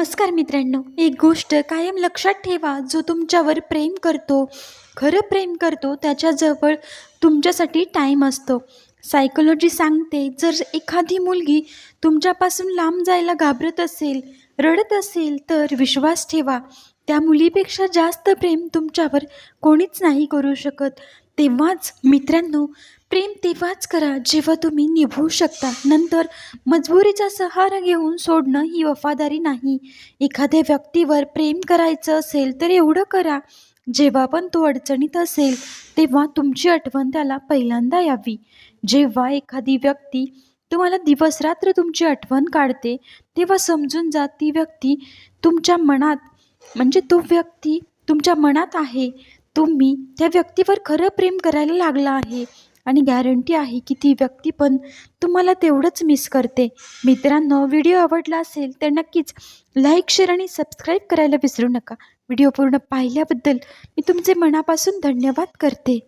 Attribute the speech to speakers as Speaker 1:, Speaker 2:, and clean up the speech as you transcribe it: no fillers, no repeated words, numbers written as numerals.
Speaker 1: नमस्कार मित्रांनो, एक गोष्ट कायम लक्षात ठेवा. जो तुमच्यावर प्रेम करतो, खरं प्रेम करतो, त्याच्याजवळ तुमच्यासाठी टाईम असतो. सायकोलॉजी सांगते, जर एखादी मुलगी तुमच्यापासून लांब जायला घाबरत असेल, रडत असेल, तर विश्वास ठेवा, त्या मुलीपेक्षा जास्त प्रेम तुमच्यावर कोणीच नाही करू शकत. तेव्हाच मित्रांनो, प्रेम तेव्हाच करा जेव्हा तुम्ही निभवू शकता. नंतर मजबुरीचा सहारा घेऊन सोडणं ही वफादारी नाही. एखाद्या व्यक्तीवर प्रेम करायचं असेल तर एवढं करा, जेव्हा पण तो अडचणीत असेल तेव्हा तुमची आठवण त्याला पहिल्यांदा यावी. जेव्हा एखादी व्यक्ती तुम्हाला दिवसरात्र तुमची आठवण काढते, तेव्हा समजून जा ती व्यक्ती तुमच्या मनात, म्हणजे तो व्यक्ती तुमच्या मनात आहे. तुम्ही त्या व्यक्तीवर खरं प्रेम करायला लागला आहे आणि गॅरंटी आहे की ती व्यक्ती पण तुम्हाला तेवढंच मिस करते. मित्रांनो, व्हिडिओ आवडला असेल तर नक्कीच लाईक, शेअर आणि सबस्क्राईब करायला विसरू नका. व्हिडिओ पूर्ण पाहिल्याबद्दल मी तुमचे मनापासून धन्यवाद करते.